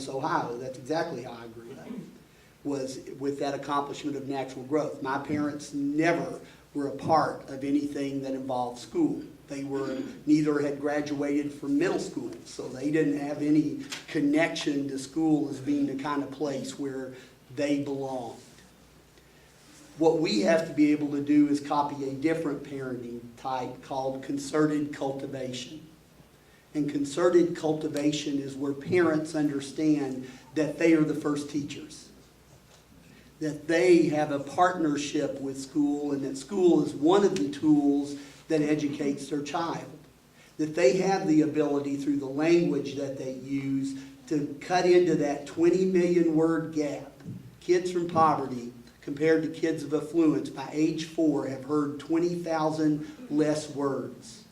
Ohio. That's exactly how I grew up, was with that accomplishment of natural growth. My parents never were a part of anything that involved school. They were, neither had graduated from middle school, so they didn't have any connection to school as being the kind of place where they belonged. What we have to be able to do is copy a different parenting type called concerted cultivation. And concerted cultivation is where parents understand that they are the first teachers, that they have a partnership with school, and that school is one of the tools that educates their child, that they have the ability through the language that they use to cut into that 20 million word gap. Kids from poverty compared to kids of affluence by age 4 have heard 20,000 less words.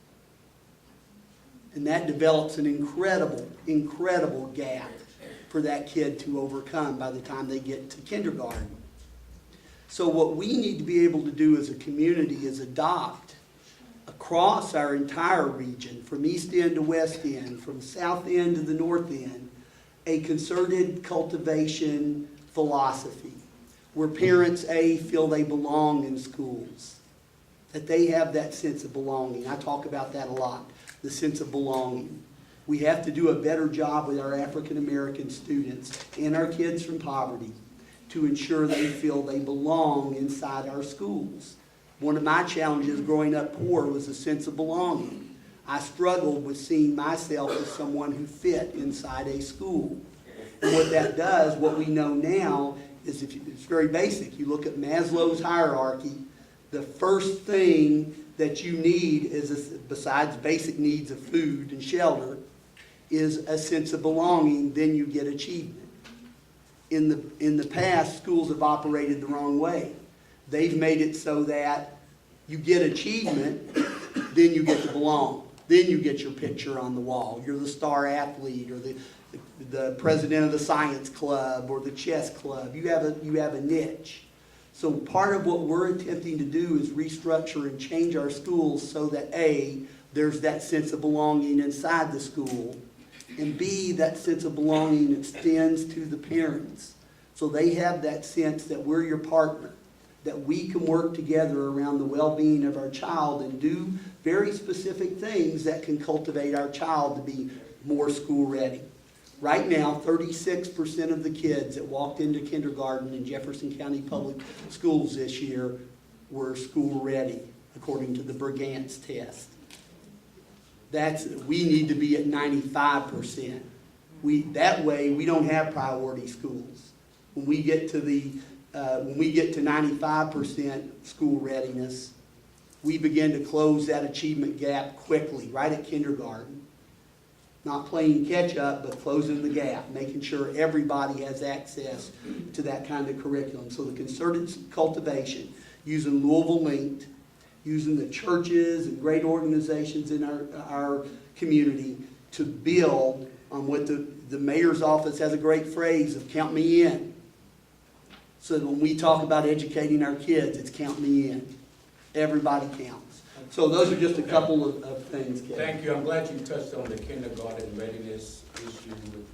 And that develops an incredible gap for that kid to overcome by the time they get to kindergarten. So what we need to be able to do as a community is adopt across our entire region, from East End to West End, from South End to the North End, a concerted cultivation philosophy where parents, feel they belong in schools, that they have that sense of belonging. I talk about that a lot, the sense of belonging. We have to do a better job with our African American students and our kids from poverty to ensure they feel they belong inside our schools. One of my challenges growing up poor was a sense of belonging. I struggled with seeing myself as someone who fit inside a school. And what that does, what we know now, is it's very basic. You look at Maslow's hierarchy, the first thing that you need is, besides basic needs of food and shelter, is a sense of belonging. Then you get achievement. In the past, schools have operated the wrong way. They've made it so that you get achievement, then you get to belong. Then you get your picture on the wall. You're the star athlete, or the president of the science club, or the chess club. You have a niche. So part of what we're attempting to do is restructure and change our schools so that there's that sense of belonging inside the school, and B, that sense of belonging extends to the parents. So they have that sense that we're your partner, that we can work together around the well-being of our child and do very specific things that can cultivate our child to be more school ready. Right now, 36% of the kids that walked into kindergarten in Jefferson County Public Schools this year were school ready, according to the Brigance test. We need to be at 95%. That way, we don't have priority schools. When we get to 95% school readiness, we begin to close that achievement gap quickly, right at kindergarten. Not playing catch up, but closing the gap, making sure everybody has access to that kind of curriculum. So the concerted cultivation, using Louisville Linked, using the churches and great organizations in our community to build on what the mayor's office has a great phrase of count me in. So that when we talk about educating our kids, it's count me in. Everybody counts. So those are just a couple of things, Kevin. Thank you. I'm glad you touched on the kindergarten readiness issue with